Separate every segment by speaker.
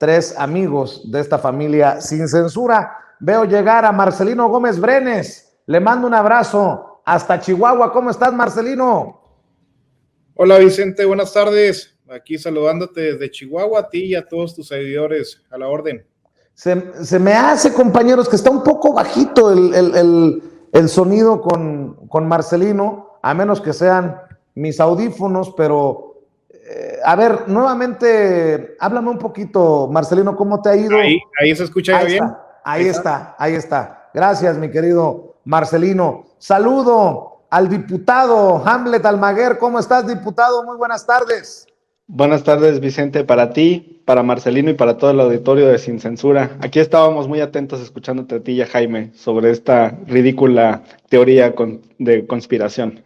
Speaker 1: tres amigos de esta familia Sin Censura. Veo llegar a Marcelino Gómez Brenes. Le mando un abrazo hasta Chihuahua. ¿Cómo estás, Marcelino?
Speaker 2: Hola, Vicente. Buenas tardes. Aquí saludándote desde Chihuahua, a ti y a todos tus seguidores. A la orden.
Speaker 1: Se me hace, compañeros, que está un poco bajito el sonido con Marcelino, a menos que sean mis audífonos, pero a ver, nuevamente, háblame un poquito, Marcelino, ¿cómo te ha ido?
Speaker 2: Ahí se escucha
Speaker 1: ahí
Speaker 2: bien.
Speaker 1: Ahí está. Gracias, mi querido Marcelino. Saludo al diputado Hamlet Almaguer. ¿Cómo estás, diputado? Muy buenas tardes.
Speaker 3: Buenas tardes, Vicente, para ti, para Marcelino y para todo el auditorio de Sin Censura. Aquí estábamos muy atentos escuchándote a ti y a Jaime sobre esta ridícula teoría de conspiración.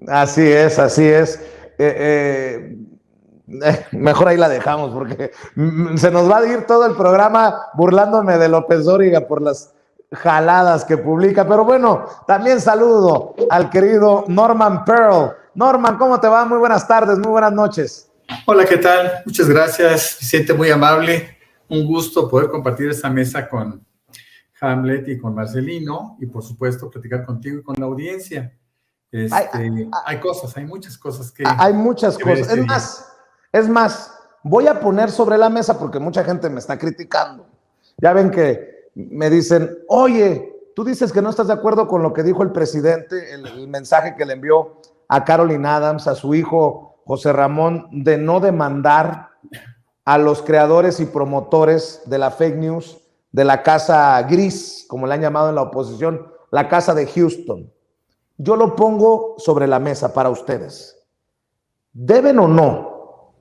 Speaker 1: Así es. Mejor ahí la dejamos porque se nos va a ir todo el programa burlándome de López Dóriga por las jaladas que publica, pero bueno, también saludo al querido Norman Pearl. Norman, ¿cómo te va? Muy buenas tardes, muy buenas noches.
Speaker 4: Hola, ¿qué tal? Muchas gracias, Vicente, muy amable. Un gusto poder compartir esta mesa con Hamlet y con Marcelino y por supuesto platicar contigo y con la audiencia. Hay muchas cosas que...
Speaker 1: Hay muchas cosas. Es más, voy a poner sobre la mesa porque mucha gente me está criticando. Ya ven que me dicen, oye, tú dices que no estás de acuerdo con lo que dijo el presidente, el mensaje que le envió a Caroline Adams, a su hijo José Ramón, de no demandar a los creadores y promotores de la fake news, de la casa gris, como le han llamado en la oposición, la casa de Houston. Yo lo pongo sobre la mesa para ustedes. ¿Deben o no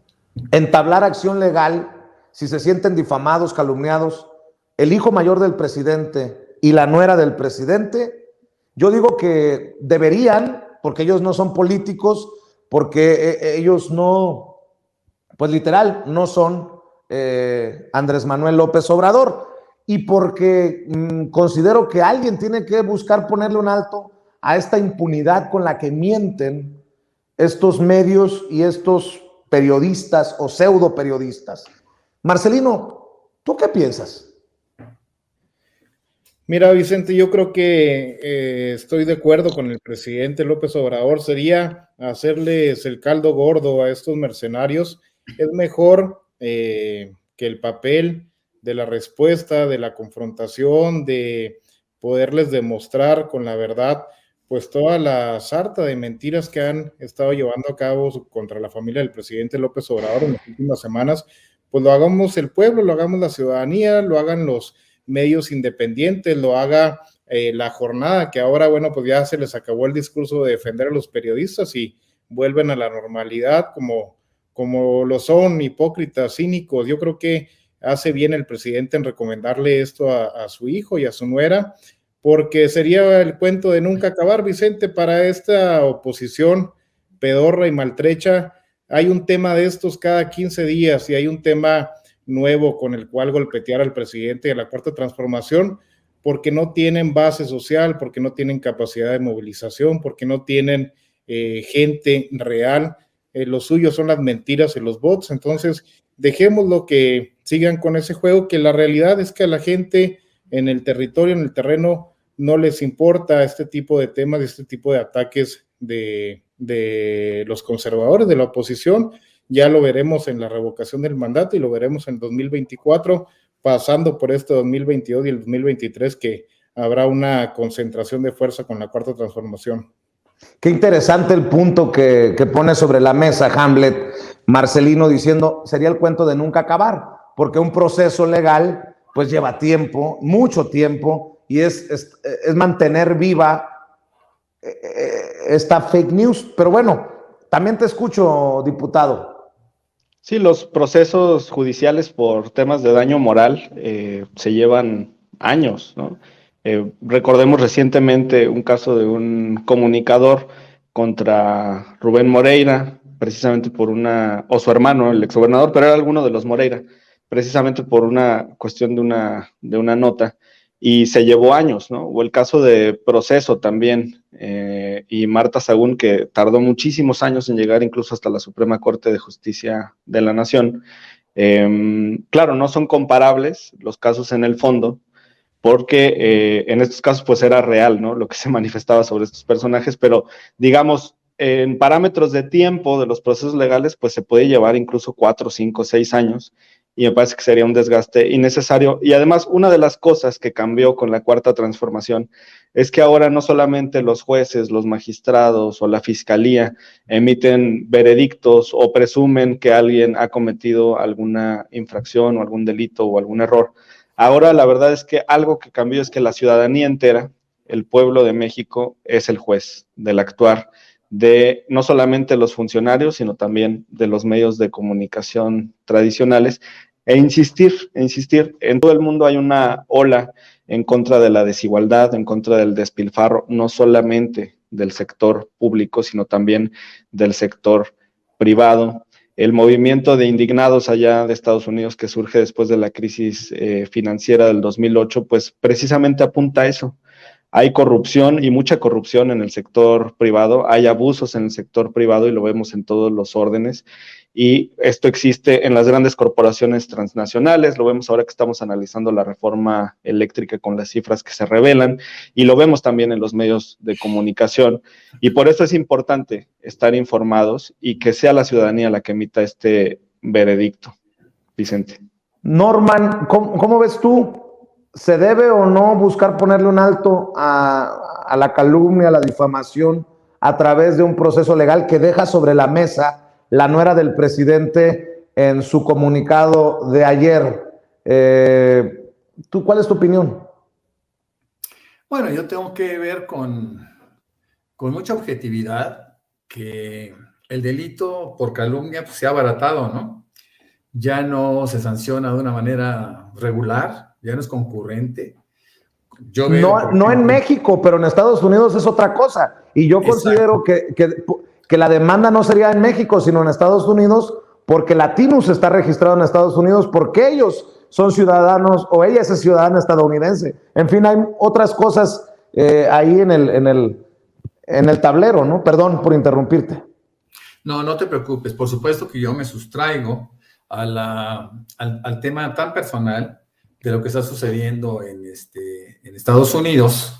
Speaker 1: entablar acción legal si se sienten difamados, calumniados, el hijo mayor del presidente y la nuera del presidente? Yo digo que deberían, porque ellos no son políticos, porque ellos no, pues literal, no son Andrés Manuel López Obrador, y porque considero que alguien tiene que buscar ponerle un alto a esta impunidad con la que mienten estos medios y estos periodistas o pseudo periodistas. Marcelino, ¿tú qué piensas?
Speaker 2: Mira, Vicente, yo creo que estoy de acuerdo con el presidente López Obrador. Sería hacerles el caldo gordo a estos mercenarios. Es mejor que el papel de la respuesta, de la confrontación, de poderles demostrar con la verdad pues toda la sarta de mentiras que han estado llevando a cabo contra la familia del presidente López Obrador en las últimas semanas, pues lo hagamos el pueblo, lo hagamos la ciudadanía, lo hagan los medios independientes, lo haga la jornada, que ahora, bueno, pues ya se les acabó el discurso de defender a los periodistas y vuelven a la normalidad como lo son, hipócritas, cínicos. Yo creo que hace bien el presidente en recomendarle esto a su hijo y a su nuera, porque sería el cuento de nunca acabar, Vicente, para esta oposición pedorra y maltrecha. Hay un tema de estos cada 15 días y hay un tema nuevo con el cual golpetear al presidente de la Cuarta Transformación, porque no tienen base social, porque no tienen capacidad de movilización, porque no tienen gente real. Lo suyo son las mentiras y los bots. Entonces, dejémoslo que sigan con ese juego, que la realidad es que a la gente en el territorio, en el terreno, no les importa este tipo de temas, este tipo de ataques de los conservadores, de la oposición. Ya lo veremos en la revocación del mandato y lo veremos en 2024, pasando por este 2022 y el 2023, que habrá una concentración de fuerza con la Cuarta Transformación.
Speaker 1: Qué interesante el punto que pone sobre la mesa Hamlet, Marcelino, diciendo, sería el cuento de nunca acabar, porque un proceso legal pues lleva tiempo, mucho tiempo, y es mantener viva esta fake news. Pero bueno, también te escucho, diputado.
Speaker 3: Sí, los procesos judiciales por temas de daño moral se llevan años, ¿no? Recordemos recientemente un caso de un comunicador contra Rubén Moreira, precisamente por o su hermano, el exgobernador, pero era alguno de los Moreira, precisamente por una cuestión de una nota, y se llevó años, ¿no? O el caso de Proceso también, y Marta Sagún, que tardó muchísimos años en llegar incluso hasta la Suprema Corte de Justicia de la Nación, Claro, no son comparables los casos en el fondo, porque en estos casos pues era real, ¿no? Lo que se manifestaba sobre estos personajes, pero digamos, en parámetros de tiempo de los procesos legales, pues se puede llevar incluso 4, 5, 6 años, y me parece que sería un desgaste innecesario. Y además, una de las cosas que cambió con la Cuarta Transformación es que ahora no solamente los jueces, los magistrados o la fiscalía emiten veredictos o presumen que alguien ha cometido alguna infracción o algún delito o algún error. Ahora la verdad es que algo que cambió es que la ciudadanía entera, el pueblo de México, es el juez del actuar de no solamente los funcionarios, sino también de los medios de comunicación tradicionales, e insistir, en todo el mundo hay una ola en contra de la desigualdad, en contra del despilfarro, no solamente del sector público, sino también del sector privado. El movimiento de indignados allá de Estados Unidos que surge después de la crisis financiera del 2008, pues precisamente apunta a eso. Hay corrupción y mucha corrupción en el sector privado, hay abusos en el sector privado y lo vemos en todos los órdenes. Y esto existe en las grandes corporaciones transnacionales, lo vemos ahora que estamos analizando la reforma eléctrica con las cifras que se revelan, y lo vemos también en los medios de comunicación. Y por eso es importante estar informados y que sea la ciudadanía la que emita este veredicto. Vicente.
Speaker 1: Norman, ¿cómo ves tú? ¿Se debe o no buscar ponerle un alto a la calumnia, a la difamación, a través de un proceso legal que deja sobre la mesa la nuera del presidente en su comunicado de ayer? ¿Cuál es tu opinión?
Speaker 4: Bueno, yo tengo que ver con mucha objetividad que el delito por calumnia pues, se ha abaratado, ¿no? Ya no se sanciona de una manera regular, ya no es concurrente. Yo veo,
Speaker 1: no en México, pero en Estados Unidos es otra cosa. Y yo considero que la demanda no sería en México, sino en Estados Unidos, porque Latinus está registrado en Estados Unidos, porque ellos son ciudadanos o ella es ciudadana estadounidense. En fin, hay otras cosas ahí en el tablero, ¿no? Perdón por interrumpirte.
Speaker 4: No, no te preocupes. Por supuesto que yo me sustraigo al tema tan personal de lo que está sucediendo en Estados Unidos.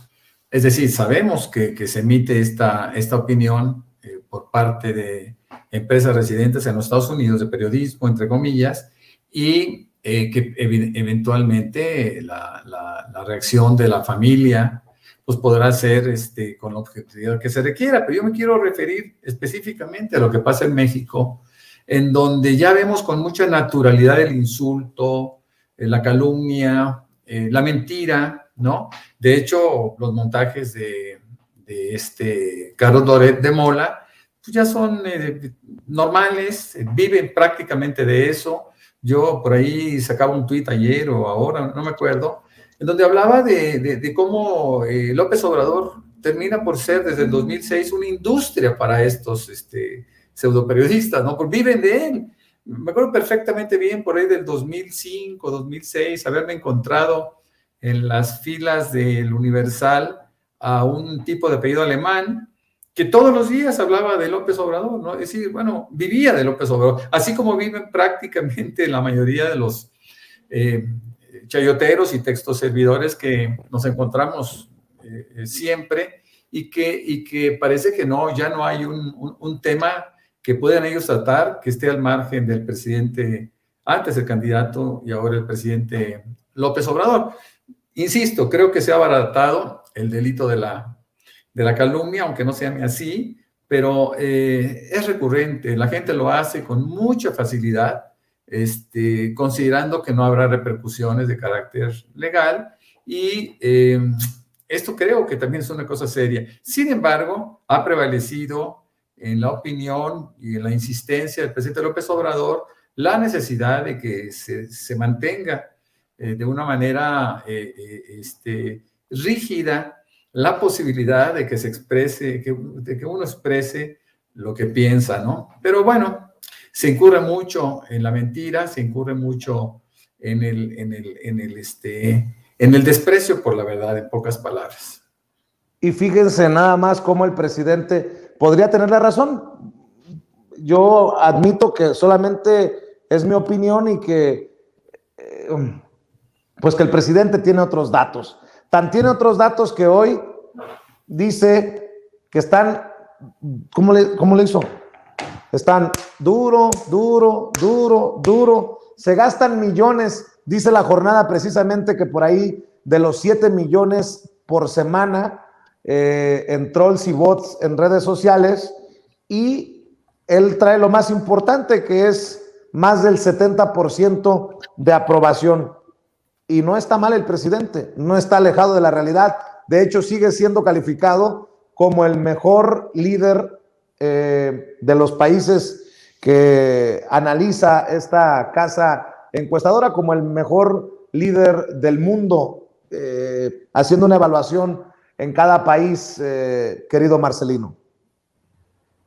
Speaker 4: Es decir, sabemos que se emite esta opinión por parte de empresas residentes en los Estados Unidos, de periodismo, entre comillas, y que eventualmente la reacción de la familia pues podrá ser con la objetividad que se requiera. Pero yo me quiero referir específicamente a lo que pasa en México, en donde ya vemos con mucha naturalidad el insulto, la calumnia, la mentira, ¿no? De hecho, los montajes de Carlos Loret de Mola, pues ya son normales, viven prácticamente de eso. Yo por ahí sacaba un tuit ayer o ahora, no me acuerdo, en donde hablaba de cómo López Obrador termina por ser desde el 2006 una industria para estos pseudoperiodistas, ¿no? Porque viven de él. Me acuerdo perfectamente bien por ahí del 2005, 2006, haberme encontrado en las filas del Universal a un tipo de apellido alemán que todos los días hablaba de López Obrador, ¿no? Es decir, bueno, vivía de López Obrador, así como viven prácticamente la mayoría de los chayoteros y textoservidores que nos encontramos siempre y que parece que no, ya no hay un tema que puedan ellos tratar que esté al margen del presidente, antes el candidato y ahora el presidente López Obrador. Insisto, creo que se ha abaratado el delito de la calumnia, aunque no se llame así, pero es recurrente, la gente lo hace con mucha facilidad, considerando que no habrá repercusiones de carácter legal, y esto creo que también es una cosa seria. Sin embargo, ha prevalecido en la opinión y en la insistencia del presidente López Obrador la necesidad de que se mantenga de una manera rígida la posibilidad de que se exprese, de que uno exprese lo que piensa, ¿no? Pero bueno, se incurre mucho en la mentira, se incurre mucho en el desprecio por la verdad, en pocas palabras.
Speaker 1: Y fíjense nada más cómo el presidente podría tener la razón. Yo admito que solamente es mi opinión y que, pues que el presidente tiene otros datos. Tan tiene otros datos que hoy dice que están, ¿cómo le hizo? Están duro, se gastan millones, dice la jornada precisamente que por ahí de los 7 millones por semana en trolls y bots en redes sociales, y él trae lo más importante, que es más del 70% de aprobación. Y no está mal el presidente, no está alejado de la realidad. De hecho, sigue siendo calificado como el mejor líder de los países que analiza esta casa encuestadora, como el mejor líder del mundo, haciendo una evaluación en cada país, querido Marcelino.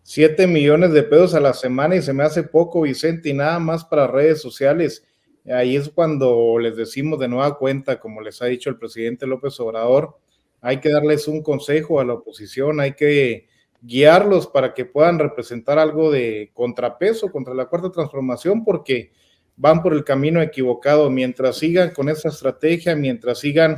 Speaker 2: 7 millones de pesos a la semana y se me hace poco, Vicente, y nada más para redes sociales. Ahí es cuando les decimos de nueva cuenta, como les ha dicho el presidente López Obrador, hay que darles un consejo a la oposición, hay que guiarlos para que puedan representar algo de contrapeso contra la Cuarta Transformación, porque van por el camino equivocado. Mientras sigan con esa estrategia, mientras sigan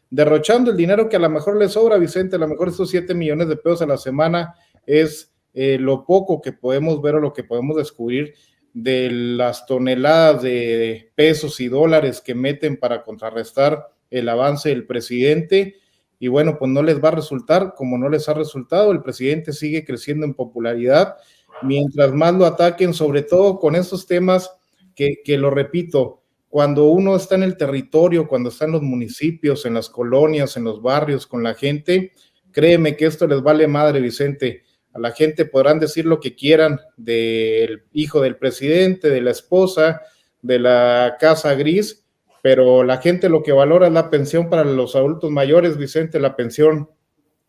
Speaker 2: derrochando el dinero que a lo mejor les sobra, Vicente, a lo mejor esos 7 millones de pesos a la semana es lo poco que podemos ver o lo que podemos descubrir de las toneladas de pesos y dólares que meten para contrarrestar el avance del presidente. Y bueno, pues no les va a resultar como no les ha resultado. El presidente sigue creciendo en popularidad, mientras más lo ataquen, sobre todo con esos temas que lo repito, cuando uno está en el territorio, cuando está en los municipios, en las colonias, en los barrios, con la gente, créeme que esto les vale madre, Vicente. A la gente podrán decir lo que quieran del hijo del presidente, de la esposa, de la casa gris, pero la gente lo que valora es la pensión para los adultos mayores, Vicente, la pensión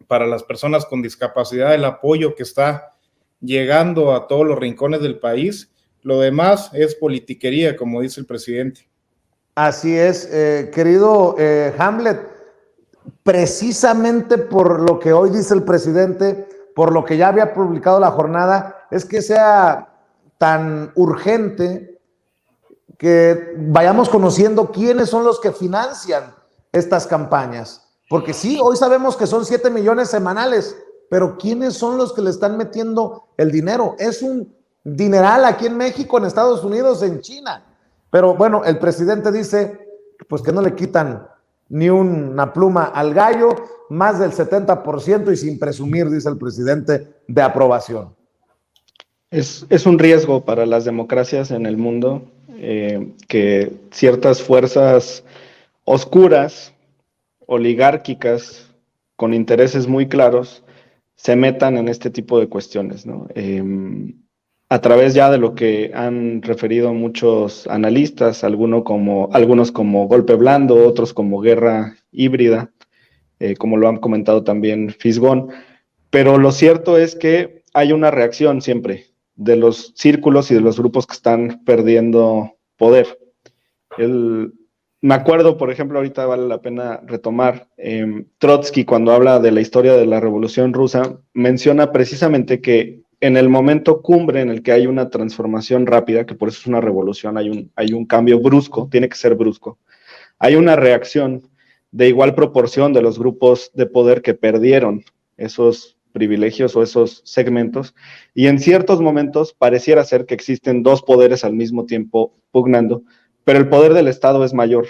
Speaker 2: para las personas con discapacidad, el apoyo que está llegando a todos los rincones del país. Lo demás es politiquería, como dice el presidente.
Speaker 1: Así es, querido Hamlet, precisamente por lo que hoy dice el presidente, por lo que ya había publicado la jornada, es que sea tan urgente que vayamos conociendo quiénes son los que financian estas campañas. Porque sí, hoy sabemos que son 7 millones semanales, pero ¿quiénes son los que le están metiendo el dinero? Es un dineral aquí en México, en Estados Unidos, en China. Pero bueno, el presidente dice pues que no le quitan ni una pluma al gallo, más del 70% y sin presumir, dice el presidente, de aprobación.
Speaker 3: Es un riesgo para las democracias en el mundo que ciertas fuerzas oscuras, oligárquicas, con intereses muy claros, se metan en este tipo de cuestiones, ¿no? A través ya de lo que han referido muchos analistas, algunos como golpe blando, otros como guerra híbrida, como lo han comentado también Fisgón, pero lo cierto es que hay una reacción siempre de los círculos y de los grupos que están perdiendo poder. Me acuerdo, por ejemplo, ahorita vale la pena retomar, Trotsky, cuando habla de la historia de la Revolución Rusa, menciona precisamente que en el momento cumbre en el que hay una transformación rápida, que por eso es una revolución, hay un cambio brusco, tiene que ser brusco, hay una reacción de igual proporción de los grupos de poder que perdieron esos privilegios o esos segmentos, y en ciertos momentos pareciera ser que existen dos poderes al mismo tiempo pugnando, pero el poder del Estado es mayor.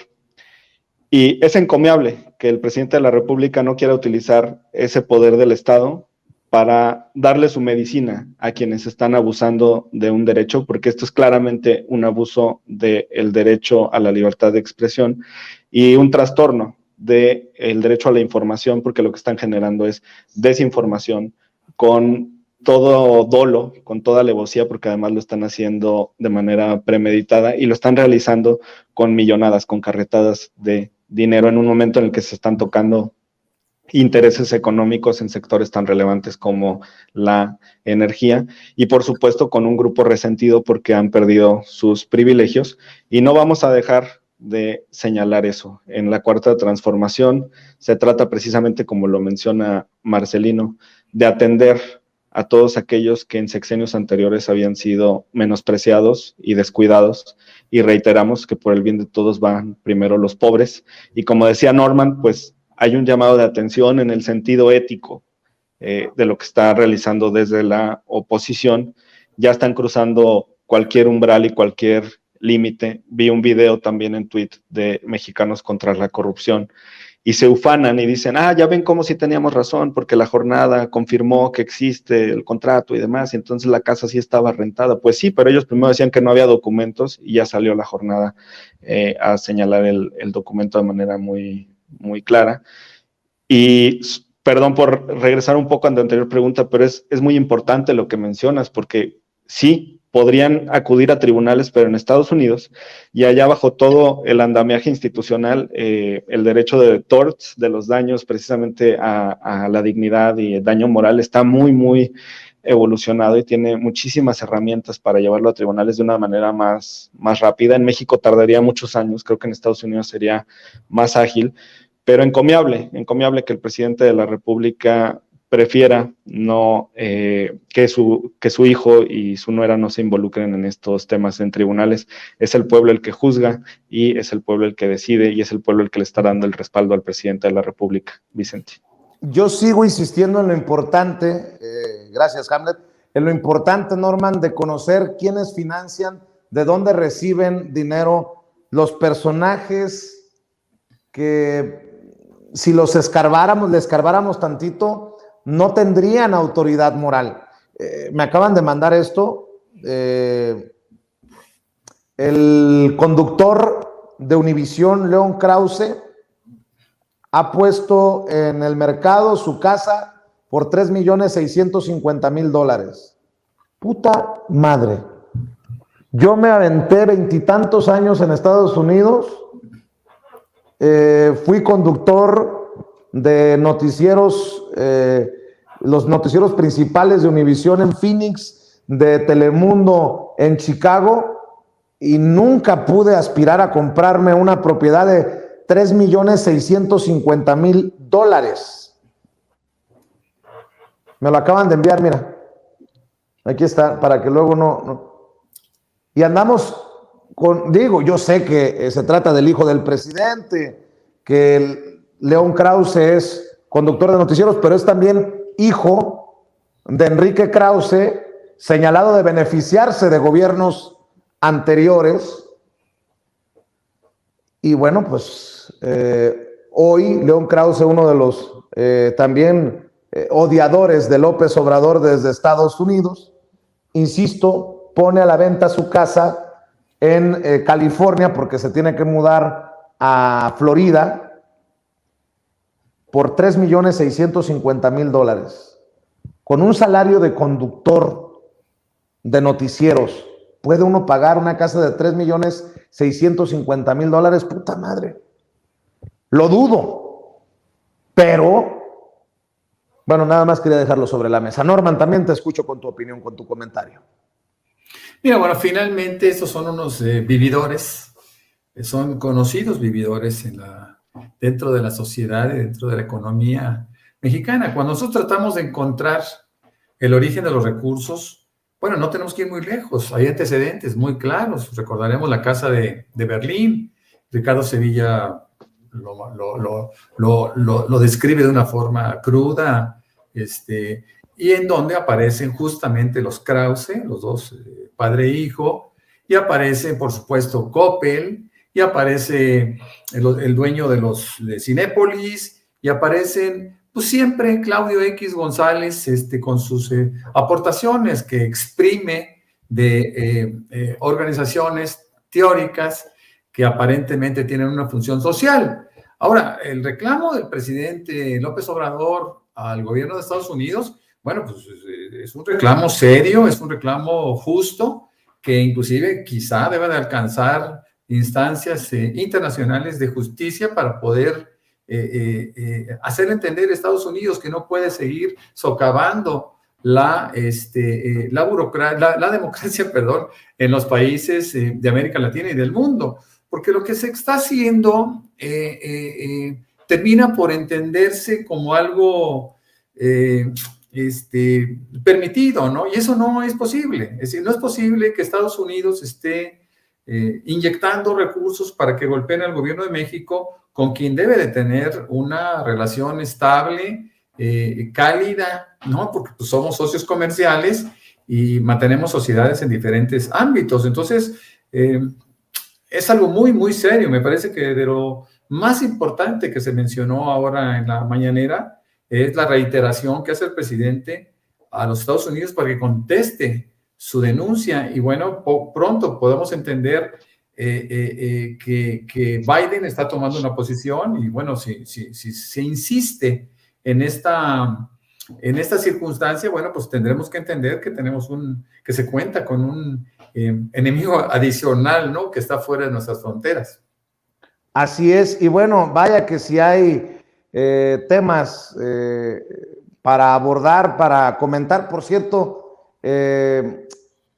Speaker 3: Y es encomiable que el presidente de la República no quiera utilizar ese poder del Estado para darle su medicina a quienes están abusando de un derecho, porque esto es claramente un abuso del derecho a la libertad de expresión y un trastorno del derecho a la información, porque lo que están generando es desinformación con todo dolo, con toda alevosía, porque además lo están haciendo de manera premeditada y lo están realizando con millonadas, con carretadas de dinero en un momento en el que se están tocando intereses económicos en sectores tan relevantes como la energía y por supuesto con un grupo resentido porque han perdido sus privilegios, y no vamos a dejar de señalar eso. En la Cuarta Transformación se trata precisamente, como lo menciona Marcelino, de atender a todos aquellos que en sexenios anteriores habían sido menospreciados y descuidados, y reiteramos que por el bien de todos van primero los pobres, y como decía Norman, pues hay un llamado de atención en el sentido ético de lo que está realizando desde la oposición. Ya están cruzando cualquier umbral y cualquier límite. Vi un video también en Twitter de Mexicanos contra la Corrupción, y se ufanan y dicen, ya ven cómo sí teníamos razón, porque la jornada confirmó que existe el contrato y demás, y entonces la casa sí estaba rentada. Pues sí, pero ellos primero decían que no había documentos, y ya salió la jornada a señalar el documento de manera muy, muy clara. Y perdón por regresar un poco a la anterior pregunta, pero es muy importante lo que mencionas, porque sí, podrían acudir a tribunales, pero en Estados Unidos, y allá bajo todo el andamiaje institucional, el derecho de torts, de los daños precisamente a la dignidad y el daño moral, está muy, muy evolucionado y tiene muchísimas herramientas para llevarlo a tribunales de una manera más rápida. En México tardaría muchos años, creo que en Estados Unidos sería más ágil, pero encomiable que el presidente de la República prefiera no que su hijo y su nuera no se involucren en estos temas en tribunales. Es el pueblo el que juzga, y es el pueblo el que decide, y es el pueblo el que le está dando el respaldo al presidente de la República. Vicente.
Speaker 1: Yo sigo insistiendo en lo importante, gracias Hamlet, en lo importante, Norman, de conocer quiénes financian, de dónde reciben dinero los personajes que, si los le escarbáramos tantito, no tendrían autoridad moral. Me acaban de mandar esto. El conductor de Univisión, León Krause, ha puesto en el mercado su casa por $3,650,000. Puta madre. Yo me aventé 20 y tantos años en Estados Unidos. Fui conductor de noticieros, los noticieros principales de Univisión en Phoenix, de Telemundo en Chicago, y nunca pude aspirar a comprarme una propiedad de $3,650,000. Me lo acaban de enviar, mira. Aquí está, para que luego no. Y andamos yo sé que se trata del hijo del presidente, que León Krause es conductor de noticieros, pero es también hijo de Enrique Krause, señalado de beneficiarse de gobiernos anteriores. Y bueno, pues hoy León Krause, uno de los también odiadores de López Obrador desde Estados Unidos, insisto, pone a la venta su casa en California, porque se tiene que mudar a Florida, por $3,650,000. Con un salario de conductor de noticieros, ¿puede uno pagar una casa de $3,650,000? Puta madre. Lo dudo. Pero, bueno, nada más quería dejarlo sobre la mesa. Norman, también te escucho con tu opinión, con tu comentario.
Speaker 4: Mira, bueno, finalmente estos son unos vividores, son conocidos vividores dentro de la sociedad y dentro de la economía mexicana. Cuando nosotros tratamos de encontrar el origen de los recursos, bueno, no tenemos que ir muy lejos, hay antecedentes muy claros. Recordaremos la casa de Berlín. Ricardo Sevilla lo describe de una forma cruda, y en donde aparecen justamente los Krause, los dos, padre e hijo, y aparece, por supuesto, Coppel, y aparece el dueño de Cinépolis, y aparecen, pues siempre Claudio X González, con sus aportaciones que exprime de organizaciones teóricas que aparentemente tienen una función social. Ahora, el reclamo del presidente López Obrador al gobierno de Estados Unidos, bueno, pues es un reclamo serio, es un reclamo justo, que inclusive quizá deba de alcanzar instancias internacionales de justicia para poder hacer entender a Estados Unidos que no puede seguir socavando la democracia, perdón, en los países de América Latina y del mundo, porque lo que se está haciendo termina por entenderse como algo permitido, ¿no? Y eso no es posible. Es decir, no es posible que Estados Unidos esté inyectando recursos para que golpeen al gobierno de México, con quien debe de tener una relación estable, cálida, ¿no? Porque pues, somos socios comerciales y mantenemos sociedades en diferentes ámbitos. Entonces, es algo muy, muy serio. Me parece que de lo más importante que se mencionó ahora en la mañanera es la reiteración que hace el presidente a los Estados Unidos para que conteste su denuncia. Y bueno, pronto podemos entender que Biden está tomando una posición y bueno, si se insiste en esta circunstancia, bueno, pues tendremos que entender que que se cuenta con un enemigo adicional, ¿no? Que está fuera de nuestras fronteras.
Speaker 1: Así es, y bueno, vaya que si hay temas para abordar, para comentar. Por cierto,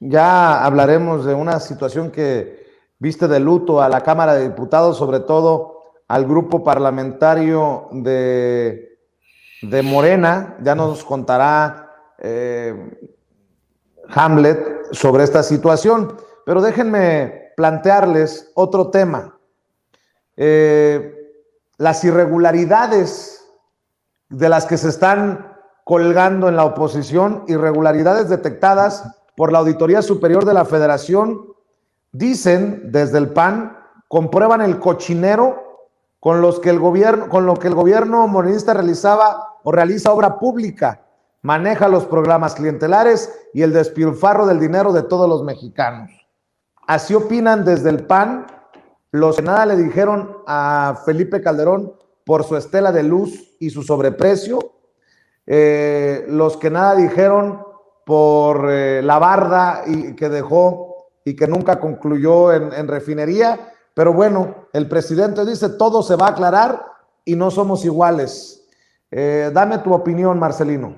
Speaker 1: ya hablaremos de una situación que viste de luto a la Cámara de Diputados, sobre todo al grupo parlamentario de Morena. Ya nos contará Hamlet sobre esta situación, pero déjenme plantearles otro tema. Las irregularidades de las que se están colgando en la oposición, irregularidades detectadas por la Auditoría Superior de la Federación, dicen desde el PAN, comprueban el cochinero con lo que el gobierno morenista realiza obra pública, maneja los programas clientelares y el despilfarro del dinero de todos los mexicanos. Así opinan desde el PAN los que nada le dijeron a Felipe Calderón por su estela de luz y su sobreprecio, los que nada dijeron por la barda que dejó y que nunca concluyó en refinería. Pero bueno, el presidente dice todo se va a aclarar y no somos iguales. Dame tu opinión, Marcelino.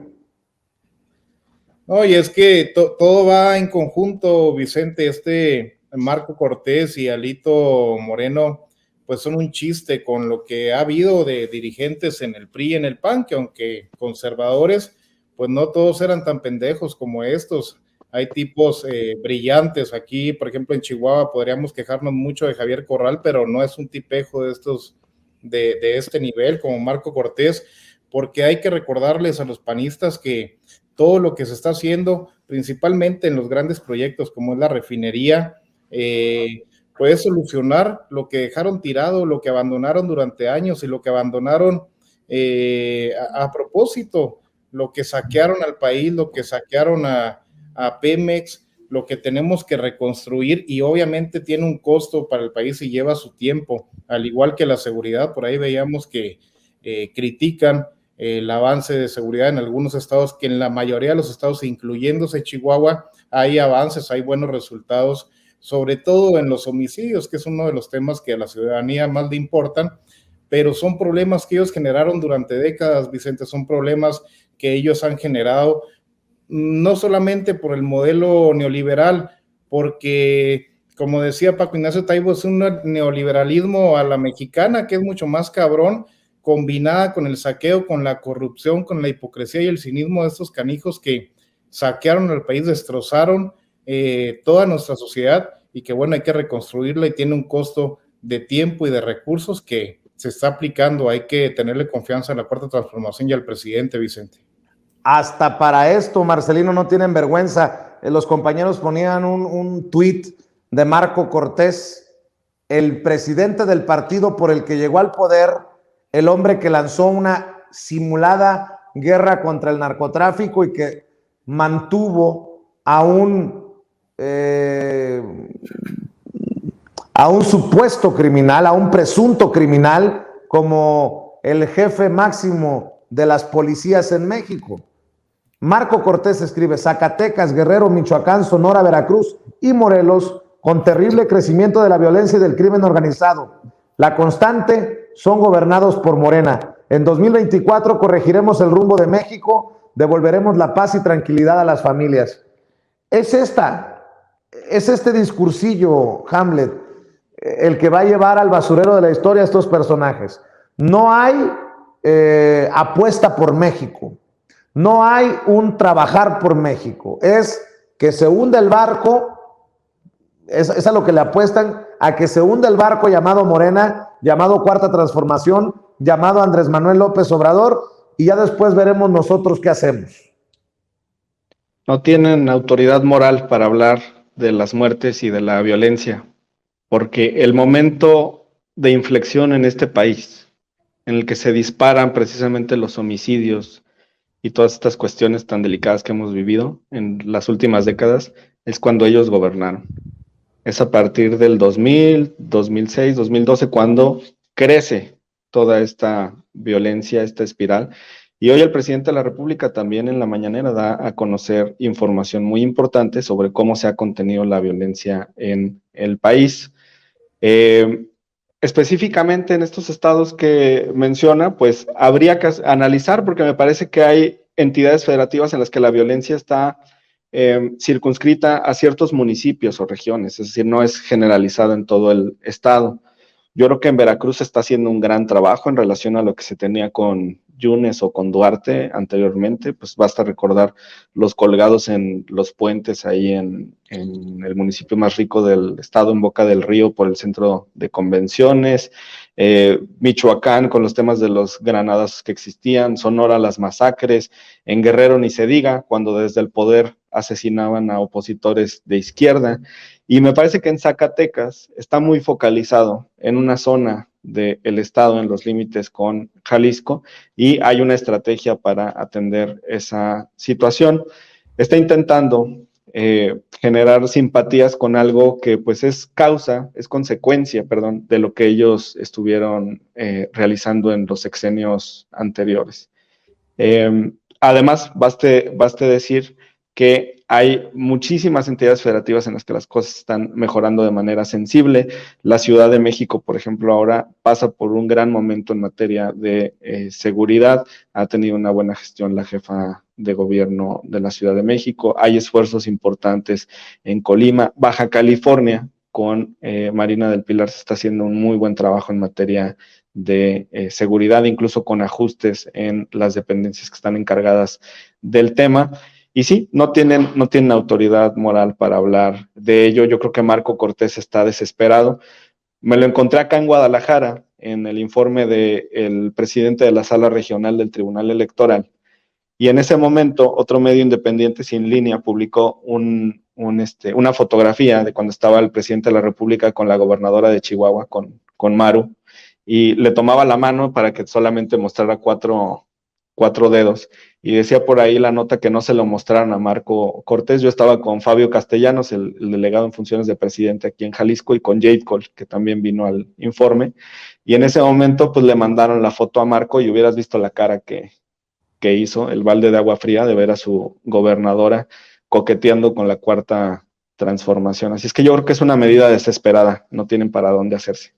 Speaker 2: Oye, es que todo va en conjunto, Vicente. Marco Cortés y Alito Moreno, pues son un chiste con lo que ha habido de dirigentes en el PRI y en el PAN, que aunque conservadores, pues no todos eran tan pendejos como estos. Hay tipos brillantes aquí, por ejemplo, en Chihuahua podríamos quejarnos mucho de Javier Corral, pero no es un tipejo de estos, de este nivel como Marco Cortés, porque hay que recordarles a los panistas que todo lo que se está haciendo, principalmente en los grandes proyectos como es la refinería, puede solucionar lo que dejaron tirado, lo que abandonaron durante años y lo que abandonaron a propósito, lo que saquearon al país, lo que saquearon a Pemex, lo que tenemos que reconstruir, y obviamente tiene un costo para el país y lleva su tiempo, al igual que la seguridad. Por ahí veíamos que critican el avance de seguridad en algunos estados, que en la mayoría de los estados, incluyéndose Chihuahua, hay avances, hay buenos resultados, sobre todo en los homicidios, que es uno de los temas que a la ciudadanía más le importan, pero son problemas que ellos generaron durante décadas, Vicente, son problemas que ellos han generado, no solamente por el modelo neoliberal, porque, como decía Paco Ignacio Taibo, es un neoliberalismo a la mexicana, que es mucho más cabrón, combinada con el saqueo, con la corrupción, con la hipocresía y el cinismo de estos canijos que saquearon al país, destrozaron toda nuestra sociedad, y que bueno, hay que reconstruirla y tiene un costo de tiempo y de recursos que se está aplicando. Hay que tenerle confianza en la Cuarta Transformación y al presidente, Vicente.
Speaker 1: Hasta para esto, Marcelino, no tienen vergüenza. Los compañeros ponían un tuit de Marco Cortés, el presidente del partido por el que llegó al poder, el hombre que lanzó una simulada guerra contra el narcotráfico y que mantuvo a un supuesto criminal, a un presunto criminal, como el jefe máximo de las policías en México. Marco Cortés escribe: Zacatecas, Guerrero, Michoacán, Sonora, Veracruz y Morelos, con terrible crecimiento de la violencia y del crimen organizado. La constante son gobernados por Morena. En 2024 corregiremos el rumbo de México, devolveremos la paz y tranquilidad a las familias. Es este discursillo, Hamlet, el que va a llevar al basurero de la historia a estos personajes. No hay apuesta por México. No hay un trabajar por México. Es que se hunda el barco, es a lo que le apuestan, a que se hunda el barco llamado Morena, llamado Cuarta Transformación, llamado Andrés Manuel López Obrador, y ya después veremos nosotros qué hacemos.
Speaker 3: No tienen autoridad moral para hablar de las muertes y de la violencia, porque el momento de inflexión en este país, en el que se disparan precisamente los homicidios y todas estas cuestiones tan delicadas que hemos vivido en las últimas décadas, es cuando ellos gobernaron. Es a partir del 2000, 2006, 2012, cuando crece toda esta violencia, esta espiral. Y hoy el presidente de la República también en la mañanera da a conocer información muy importante sobre cómo se ha contenido la violencia en el país. Específicamente en estos estados que menciona, pues habría que analizar, porque me parece que hay entidades federativas en las que la violencia está circunscrita a ciertos municipios o regiones, es decir, no es generalizada en todo el estado. Yo creo que en Veracruz se está haciendo un gran trabajo en relación a lo que se tenía con Yunes o con Duarte anteriormente, pues basta recordar los colgados en los puentes ahí en el municipio más rico del estado, en Boca del Río, por el centro de convenciones, Michoacán con los temas de los granadazos que existían, Sonora las masacres, en Guerrero ni se diga, cuando desde el poder asesinaban a opositores de izquierda, y me parece que en Zacatecas está muy focalizado en una zona del estado, en los límites con Jalisco, y hay una estrategia para atender esa situación. Está intentando generar simpatías con algo que pues es consecuencia, perdón, de lo que ellos estuvieron realizando en los sexenios anteriores. Además, baste decir que hay muchísimas entidades federativas en las que las cosas están mejorando de manera sensible. La Ciudad de México, por ejemplo, ahora pasa por un gran momento en materia de seguridad. Ha tenido una buena gestión la jefa de gobierno de la Ciudad de México. Hay esfuerzos importantes en Colima. Baja California, con Marina del Pilar, se está haciendo un muy buen trabajo en materia de seguridad, incluso con ajustes en las dependencias que están encargadas del tema. Y sí, no tienen autoridad moral para hablar de ello. Yo creo que Marco Cortés está desesperado. Me lo encontré acá en Guadalajara, en el informe del presidente de la Sala Regional del Tribunal Electoral. Y en ese momento, otro medio independiente Sin Línea publicó una fotografía de cuando estaba el presidente de la República con la gobernadora de Chihuahua, con Maru, y le tomaba la mano para que solamente mostrara cuatro dedos, y decía por ahí la nota que no se lo mostraran a Marco Cortés. Yo estaba con Fabio Castellanos, el delegado en funciones de presidente aquí en Jalisco, y con Jade Cole, que también vino al informe, y en ese momento pues le mandaron la foto a Marco, y hubieras visto la cara que hizo, el balde de agua fría de ver a su gobernadora coqueteando con la Cuarta Transformación. Así es que yo creo que es una medida desesperada, no tienen para dónde hacerse.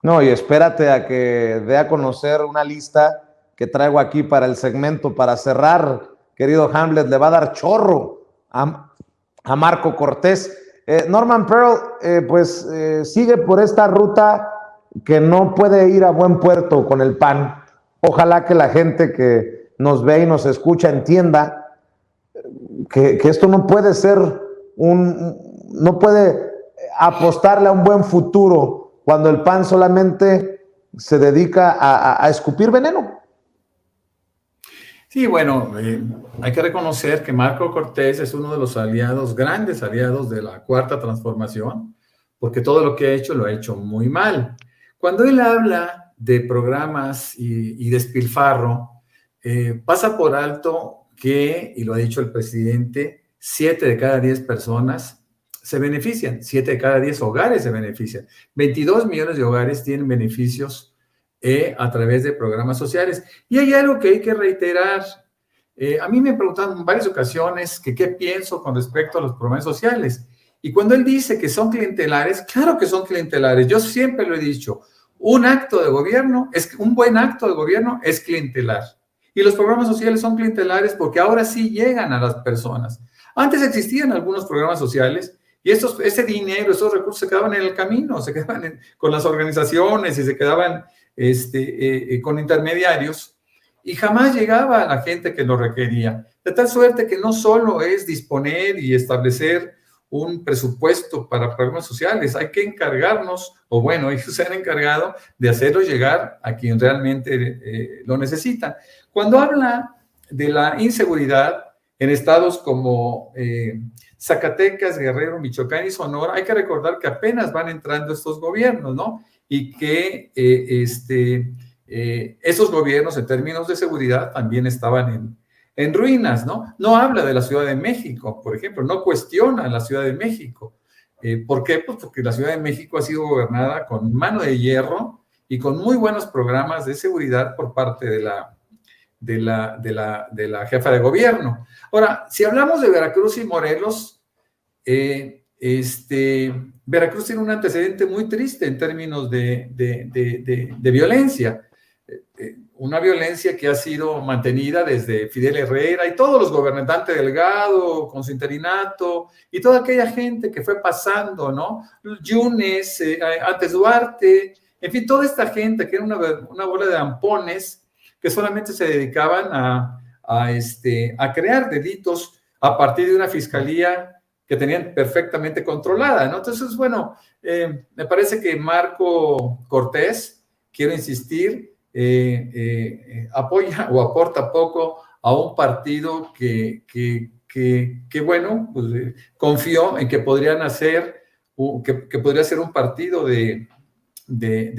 Speaker 1: No, y espérate a que dé a conocer una lista que traigo aquí para el segmento, para cerrar, querido Hamlet. Le va a dar chorro a Marco Cortés. Norman Pearl, sigue por esta ruta que no puede ir a buen puerto con el PAN. Ojalá que la gente que nos ve y nos escucha entienda que esto no puede ser no puede apostarle a un buen futuro cuando el PAN solamente se dedica a escupir veneno.
Speaker 4: Sí, bueno, hay que reconocer que Marco Cortés es uno de los grandes aliados de la Cuarta Transformación, porque todo lo que ha hecho lo ha hecho muy mal. Cuando él habla de programas y despilfarro, pasa por alto que, y lo ha dicho el presidente, 7 de cada 10 personas se benefician, 7 de cada 10 hogares se benefician. 22 millones de hogares tienen beneficios a través de programas sociales. Y hay algo que hay que reiterar. A mí me han preguntado en varias ocasiones que qué pienso con respecto a los programas sociales. Y cuando él dice que son clientelares, claro que son clientelares. Yo siempre lo he dicho, un buen acto de gobierno es clientelar. Y los programas sociales son clientelares porque ahora sí llegan a las personas. Antes existían algunos programas sociales y ese dinero, esos recursos se quedaban en el camino, se quedaban con las organizaciones y se quedaban con intermediarios. y jamás llegaba a la gente que lo requería. De tal suerte que no solo es disponer y establecer un presupuesto para programas sociales, hay que encargarnos, o bueno, ellos se han encargado de hacerlo llegar a quien realmente lo necesita. Cuando habla de la inseguridad en estados como Zacatecas, Guerrero, Michoacán y Sonora, hay que recordar que apenas van entrando estos gobiernos, ¿no? Y que esos gobiernos en términos de seguridad también estaban en ruinas, ¿no? No habla de la Ciudad de México, por ejemplo, no cuestiona la Ciudad de México. ¿Por qué? Pues porque la Ciudad de México ha sido gobernada con mano de hierro y con muy buenos programas de seguridad por parte de la jefa de gobierno. Ahora, si hablamos de Veracruz y Morelos, Veracruz tiene un antecedente muy triste en términos de violencia. Una violencia que ha sido mantenida desde Fidel Herrera y todos los gobernantes Delgado con su interinato y toda aquella gente que fue pasando, ¿no? Yunes, antes Duarte, en fin, toda esta gente que era una bola de ampones que solamente se dedicaban a crear delitos a partir de una fiscalía que tenían perfectamente controlada, ¿no? Entonces, bueno, me parece que Marco Cortés, quiero insistir, apoya o aporta poco a un partido que bueno, pues confió en que podrían hacer, que podría ser un partido de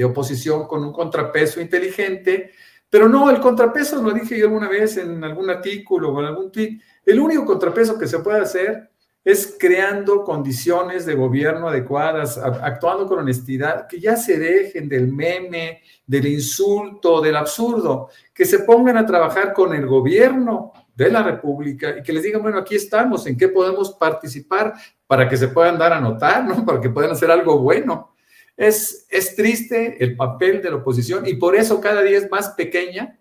Speaker 4: oposición con un contrapeso inteligente, pero no, el contrapeso, lo dije yo alguna vez en algún artículo o en algún tweet, el único contrapeso que se puede hacer es creando condiciones de gobierno adecuadas, actuando con honestidad, que ya se dejen del meme, del insulto, del absurdo, que se pongan a trabajar con el gobierno de la República y que les digan, bueno, aquí estamos, ¿en qué podemos participar para que se puedan dar a notar, ¿no? Para que puedan hacer algo bueno. Es triste el papel de la oposición y por eso cada día es más pequeña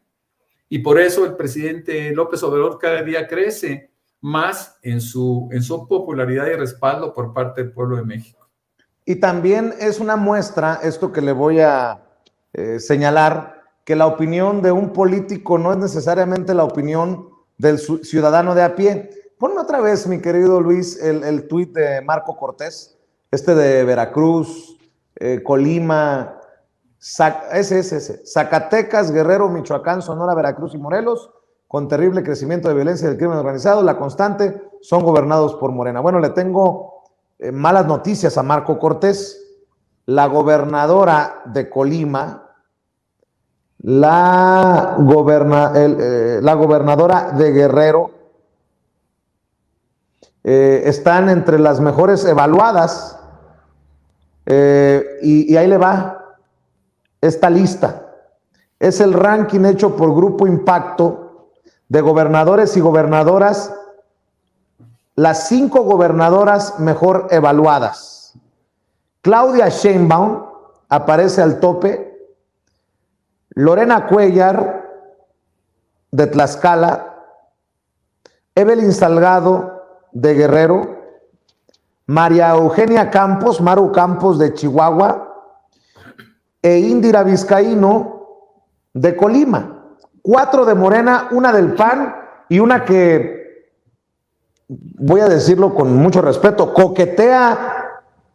Speaker 4: y por eso el presidente López Obrador cada día crece más en su popularidad y respaldo por parte del pueblo de México.
Speaker 1: Y también es una muestra, esto que le voy a señalar, que la opinión de un político no es necesariamente la opinión del ciudadano de a pie. Ponme otra vez, mi querido Luis, el tuit de Marco Cortés, de Veracruz, Colima, Zacatecas, Guerrero, Michoacán, Sonora, Veracruz y Morelos, con terrible crecimiento de violencia y del crimen organizado, la constante, son gobernados por Morena. Bueno, le tengo malas noticias a Marco Cortés. La gobernadora de Colima, la gobernadora de Guerrero, están entre las mejores evaluadas, y ahí le va esta lista. Es el ranking hecho por Grupo Impacto de gobernadores y gobernadoras, las 5 gobernadoras mejor evaluadas. Claudia Sheinbaum aparece al tope, Lorena Cuellar de Tlaxcala, Evelyn Salgado de Guerrero, María Eugenia Campos, Maru Campos de Chihuahua e Indira Vizcaíno de Colima. 4 de Morena, una del PAN y una que, voy a decirlo con mucho respeto, coquetea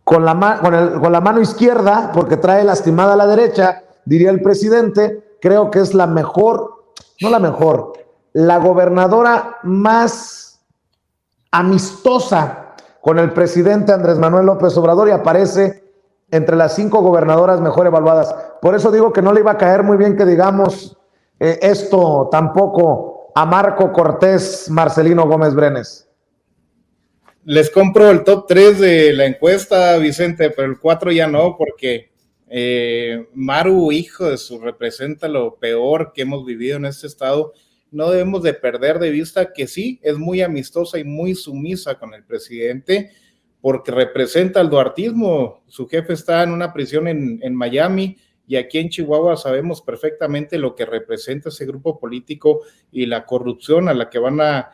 Speaker 1: con la mano izquierda porque trae lastimada la derecha, diría el presidente. Creo que es la mejor, no la mejor, la gobernadora más amistosa con el presidente Andrés Manuel López Obrador y aparece entre las 5 gobernadoras mejor evaluadas. Por eso digo que no le iba a caer muy bien que digamos esto tampoco a Marco Cortés, Marcelino Gómez Brenes.
Speaker 2: Les compro el top 3 de la encuesta, Vicente, pero el 4 ya no, porque Maru, hijo de su, representa lo peor que hemos vivido en este estado. No debemos de perder de vista que sí, es muy amistosa y muy sumisa con el presidente, porque representa al duartismo. Su jefe está en una prisión en Miami, y aquí en Chihuahua sabemos perfectamente lo que representa ese grupo político y la corrupción a la que van a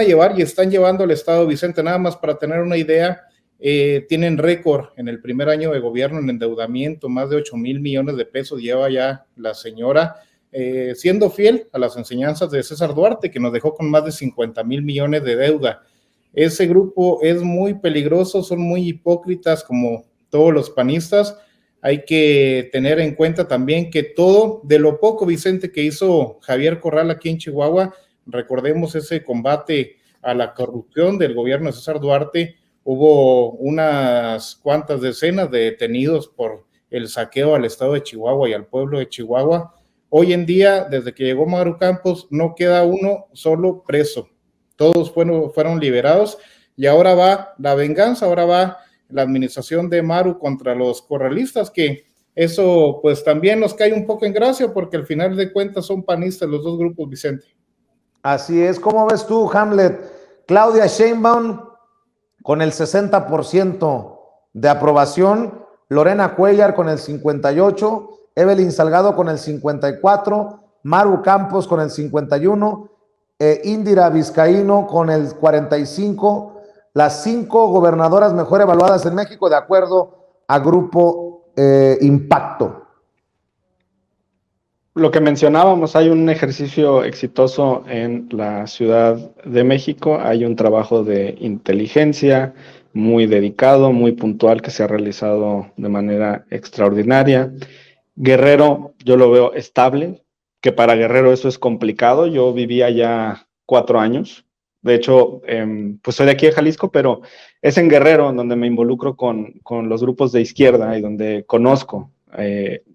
Speaker 2: llevar y están llevando al estado. Vicente, nada más para tener una idea, tienen récord en el primer año de gobierno en endeudamiento, más de 8,000 millones de pesos lleva ya la señora. siendo fiel a las enseñanzas de César Duarte, que nos dejó con más de 50,000 millones de deuda. Ese grupo es muy peligroso, son muy hipócritas como todos los panistas. Hay que tener en cuenta también que todo, de lo poco, Vicente, que hizo Javier Corral aquí en Chihuahua, recordemos ese combate a la corrupción del gobierno de César Duarte, hubo unas cuantas decenas de detenidos por el saqueo al estado de Chihuahua y al pueblo de Chihuahua. Hoy en día, desde que llegó Maru Campos, no queda uno solo preso. Todos fueron liberados y ahora va la venganza, ahora va la administración de Maru contra los corralistas, que eso pues también nos cae un poco en gracia porque al final de cuentas son panistas los dos grupos, Vicente.
Speaker 1: Así es. ¿Cómo ves tú, Hamlet? Claudia Sheinbaum con el 60% de aprobación, Lorena Cuellar con el 58%, Evelyn Salgado con el 54%, Maru Campos con el 51%, Indira Vizcaíno con el 45%, las 5 gobernadoras mejor evaluadas en México de acuerdo a Grupo Impacto.
Speaker 3: Lo que mencionábamos, hay un ejercicio exitoso en la Ciudad de México, hay un trabajo de inteligencia muy dedicado, muy puntual, que se ha realizado de manera extraordinaria. Guerrero, yo lo veo estable, que para Guerrero eso es complicado. Yo vivía ya 4 años. De hecho, pues soy de aquí de Jalisco, pero es en Guerrero donde me involucro con los grupos de izquierda y donde conozco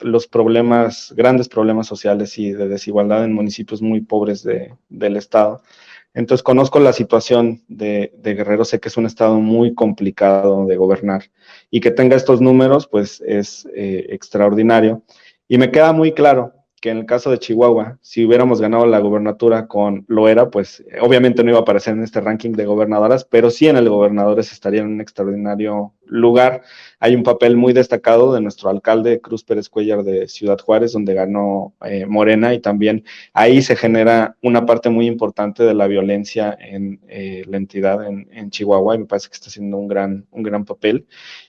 Speaker 3: los problemas, grandes problemas sociales y de desigualdad en municipios muy pobres del estado. Entonces conozco la situación de Guerrero, sé que es un estado muy complicado de gobernar y que tenga estos números pues es extraordinario. Y me queda muy claro que en el caso de Chihuahua, si hubiéramos ganado la gobernatura con Loera, pues obviamente no iba a aparecer en este ranking de gobernadoras, pero sí en el gobernadores estaría en un extraordinario lugar. Hay un papel muy destacado de nuestro alcalde Cruz Pérez Cuellar de Ciudad Juárez, donde ganó Morena, y también ahí se genera una parte muy importante de la violencia en la entidad en Chihuahua, y me parece que está haciendo un gran papel.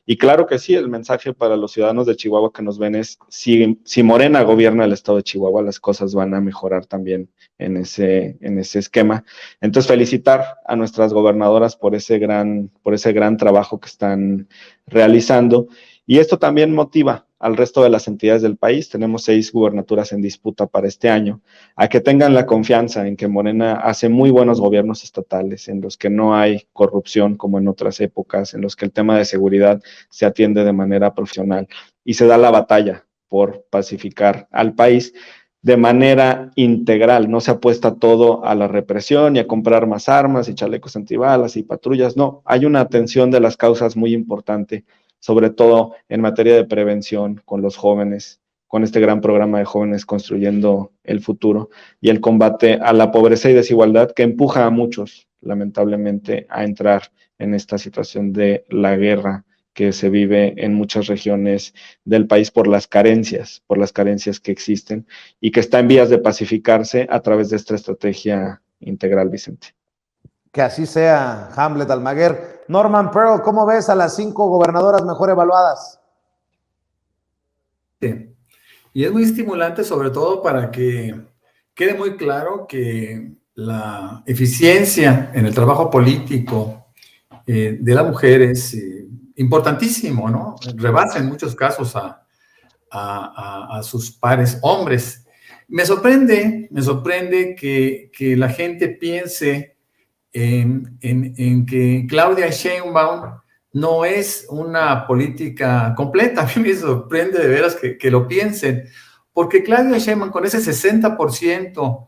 Speaker 3: Y claro que sí, el mensaje para los ciudadanos de Chihuahua que nos ven es, si Morena gobierna el estado de Chihuahua, las cosas van a mejorar también en ese esquema. Entonces, felicitar a nuestras gobernadoras por ese gran trabajo que están realizando. Y esto también motiva al resto de las entidades del país. Tenemos 6 gubernaturas en disputa para este año, a que tengan la confianza en que Morena hace muy buenos gobiernos estatales, en los que no hay corrupción como en otras épocas, en los que el tema de seguridad se atiende de manera profesional y se da la batalla por pacificar al país de manera integral. No se apuesta todo a la represión y a comprar más armas y chalecos antibalas y patrullas. No, hay una atención de las causas muy importante, sobre todo en materia de prevención con los jóvenes, con este gran programa de Jóvenes Construyendo el Futuro, y el combate a la pobreza y desigualdad que empuja a muchos, lamentablemente, a entrar en esta situación de la guerra que se vive en muchas regiones del país por las carencias que existen y que está en vías de pacificarse a través de esta estrategia integral, Vicente.
Speaker 1: Que así sea, Hamlet Almaguer. Norman Pearl, ¿cómo ves a las 5 gobernadoras mejor evaluadas?
Speaker 4: Sí. Y es muy estimulante, sobre todo para que quede muy claro que la eficiencia en el trabajo político de la mujer es importantísimo, ¿no? Rebasa en muchos casos a sus pares hombres. Me sorprende que la gente piense en que Claudia Sheinbaum no es una política completa. A mí me sorprende de veras que lo piensen, porque Claudia Sheinbaum con ese 60%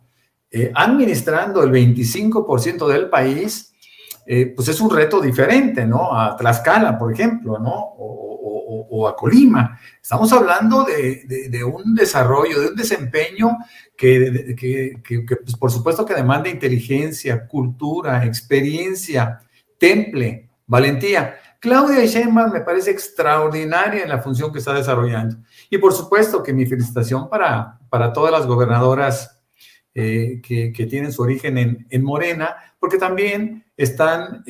Speaker 4: administrando el 25% del país, pues es un reto diferente, ¿no? A Tlaxcala, por ejemplo, ¿no? O a Colima. Estamos hablando de un desarrollo, de un desempeño que pues, por supuesto que demanda inteligencia, cultura, experiencia, temple, valentía. Claudia Sheinbaum me parece extraordinaria en la función que está desarrollando. Y por supuesto que mi felicitación para todas las gobernadoras que tienen su origen en Morena, porque también están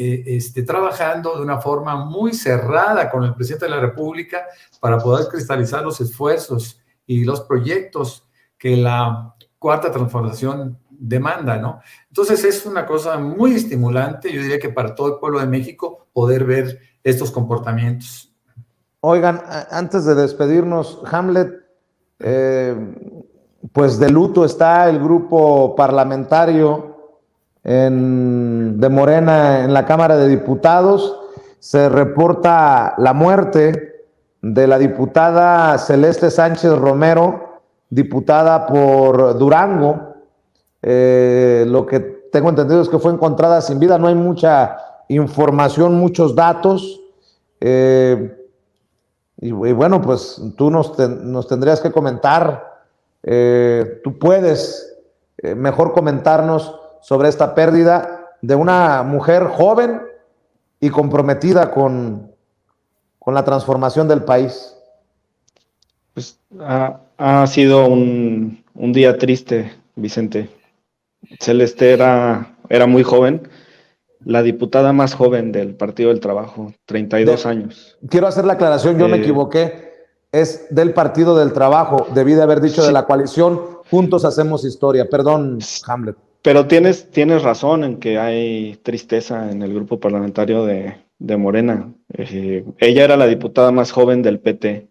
Speaker 4: trabajando de una forma muy cerrada con el presidente de la República para poder cristalizar los esfuerzos y los proyectos que la cuarta transformación demanda, ¿no? Entonces es una cosa muy estimulante, yo diría que para todo el pueblo de México poder ver estos comportamientos.
Speaker 1: Oigan, antes de despedirnos, Hamlet, pues de luto está el grupo parlamentario de Morena en la Cámara de Diputados. Se reporta la muerte de la diputada Celeste Sánchez Romero, diputada por Durango. Lo que tengo entendido es que fue encontrada sin vida. No hay mucha información, muchos datos. Y bueno, pues tú nos tendrías que comentar, tú puedes mejor comentarnos sobre esta pérdida de una mujer joven y comprometida con la transformación del país.
Speaker 3: Pues ha sido un día triste, Vicente. Celeste era muy joven, la diputada más joven del Partido del Trabajo, 32 años.
Speaker 1: Quiero hacer la aclaración, yo me equivoqué, es del Partido del Trabajo, debí de haber dicho sí, de la coalición Juntos Hacemos Historia, perdón, Hamlet.
Speaker 3: Pero tienes razón en que hay tristeza en el grupo parlamentario de Morena. Ella era la diputada más joven del PT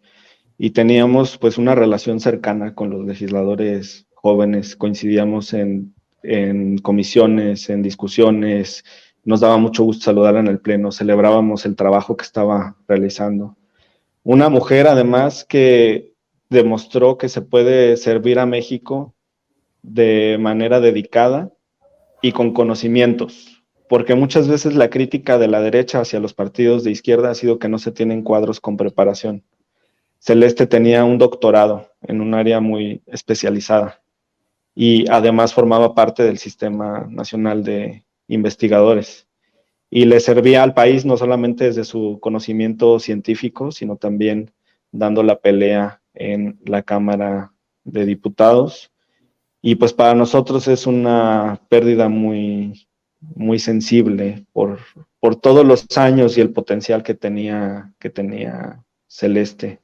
Speaker 3: y teníamos pues una relación cercana con los legisladores jóvenes, coincidíamos en comisiones, en discusiones, nos daba mucho gusto saludarla en el pleno, celebrábamos el trabajo que estaba realizando. Una mujer además que demostró que se puede servir a México de manera dedicada y con conocimientos, porque muchas veces la crítica de la derecha hacia los partidos de izquierda ha sido que no se tienen cuadros con preparación. Celeste tenía un doctorado en un área muy especializada y además formaba parte del Sistema Nacional de Investigadores y le servía al país no solamente desde su conocimiento científico, sino también dando la pelea en la Cámara de Diputados. Y pues para nosotros es una pérdida muy, muy sensible por todos los años y el potencial que tenía Celeste.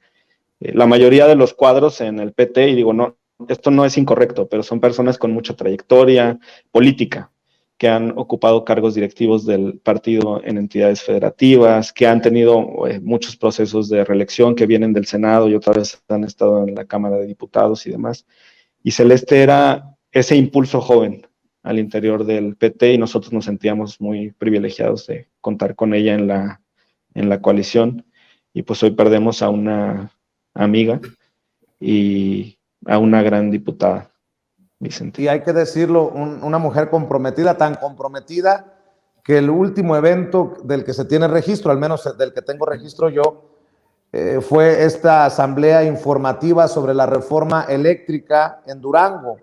Speaker 3: La mayoría de los cuadros en el PT, y digo, no, esto no es incorrecto, pero son personas con mucha trayectoria política, que han ocupado cargos directivos del partido en entidades federativas, que han tenido muchos procesos de reelección, que vienen del Senado y otra vez han estado en la Cámara de Diputados y demás. Y Celeste era ese impulso joven al interior del PT y nosotros nos sentíamos muy privilegiados de contar con ella en la coalición. Y pues hoy perdemos a una amiga y a una gran diputada, Vicente.
Speaker 1: Y hay que decirlo, una mujer comprometida, tan comprometida que el último evento del que se tiene registro, al menos del que tengo registro yo, fue esta asamblea informativa sobre la reforma eléctrica en Durango,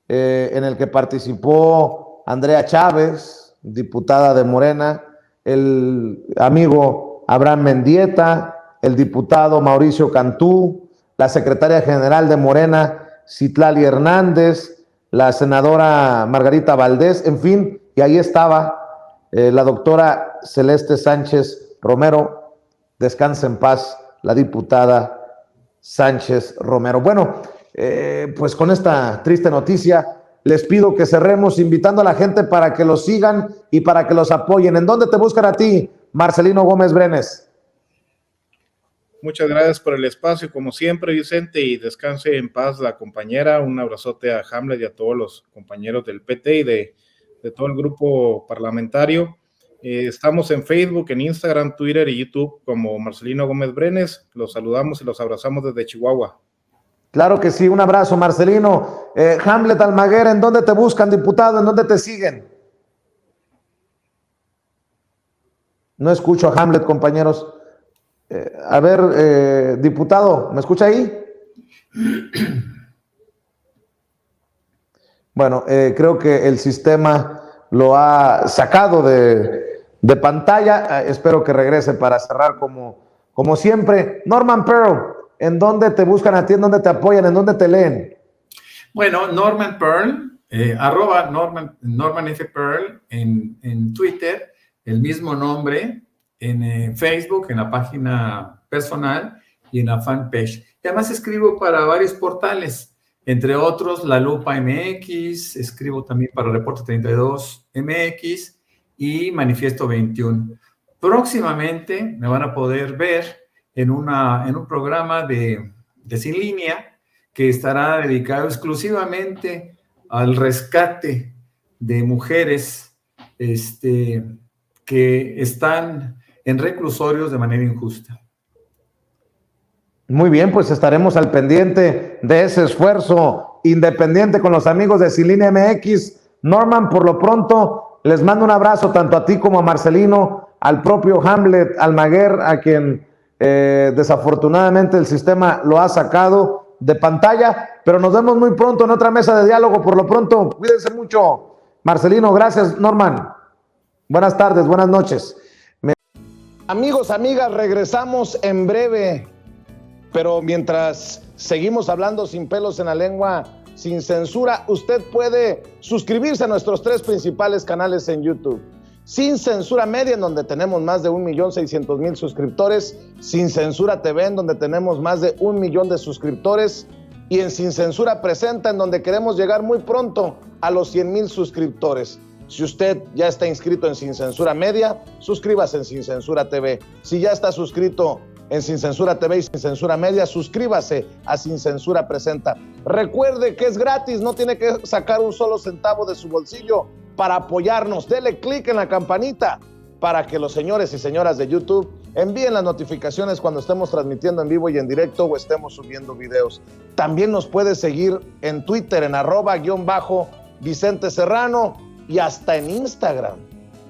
Speaker 1: en el que participó Andrea Chávez, diputada de Morena, el amigo Abraham Mendieta, el diputado Mauricio Cantú, la secretaria general de Morena, Citlali Hernández, la senadora Margarita Valdés, en fin, y ahí estaba la doctora Celeste Sánchez Romero, descansa en paz, la diputada Sánchez Romero. Bueno, pues con esta triste noticia, les pido que cerremos invitando a la gente para que los sigan y para que los apoyen. ¿En dónde te buscan a ti, Marcelino Gómez Brenes?
Speaker 2: Muchas gracias por el espacio, como siempre, Vicente, y descanse en paz la compañera. Un abrazote a Hamlet y a todos los compañeros del PT y de todo el grupo parlamentario. Estamos en Facebook, en Instagram, Twitter y YouTube como Marcelino Gómez Brenes. Los saludamos y los abrazamos desde Chihuahua.
Speaker 1: Claro que sí, un abrazo, Marcelino. Hamlet Almaguer, ¿en dónde te buscan, diputado? ¿En dónde te siguen? No escucho a Hamlet, compañeros. A ver, diputado, ¿me escucha ahí? Bueno, creo que el sistema lo ha sacado de pantalla. Espero que regrese para cerrar como siempre. Norman Pearl, ¿en dónde te buscan a ti? ¿En dónde te apoyan? ¿En dónde te leen?
Speaker 4: Bueno, Norman Pearl, arroba Norman F. Pearl en Twitter, el mismo nombre, en Facebook, en la página personal y en la fanpage. Y además escribo para varios portales. entre otros La Lupa MX, escribo también para Reporte 32 MX y Manifiesto 21. Próximamente me van a poder ver en un programa de Sin Línea que estará dedicado exclusivamente al rescate de mujeres que están en reclusorios de manera injusta.
Speaker 1: Muy bien, pues estaremos al pendiente de ese esfuerzo independiente con los amigos de Sin Línea MX. Norman, por lo pronto, les mando un abrazo tanto a ti como a Marcelino, al propio Hamlet Almaguer, a quien desafortunadamente el sistema lo ha sacado de pantalla, pero nos vemos muy pronto en otra mesa de diálogo. Por lo pronto, cuídense mucho. Marcelino, gracias. Norman, buenas tardes, buenas noches. Amigos, amigas, regresamos en breve. Pero mientras seguimos hablando sin pelos en la lengua, sin censura, usted puede suscribirse a nuestros 3 principales canales en YouTube. Sin Censura Media, en donde tenemos más de 1.600.000 suscriptores. Sin Censura TV, en donde tenemos más de 1 millón de suscriptores. Y en Sin Censura Presenta, en donde queremos llegar muy pronto a los 100,000 suscriptores. Si usted ya está inscrito en Sin Censura Media, suscríbase en Sin Censura TV. Si ya está suscrito en Sin Censura TV y Sin Censura Media, suscríbase a Sin Censura Presenta. Recuerde que es gratis, no tiene que sacar un solo centavo de su bolsillo para apoyarnos. Dele clic en la campanita para que los señores y señoras de YouTube envíen las notificaciones cuando estemos transmitiendo en vivo y en directo o estemos subiendo videos. También nos puede seguir en Twitter en @Vicente Serrano y hasta en Instagram.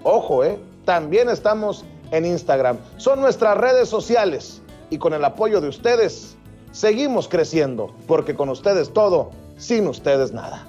Speaker 1: Ojo, también estamos en Instagram. Son nuestras redes sociales y con el apoyo de ustedes seguimos creciendo, porque con ustedes todo, sin ustedes nada.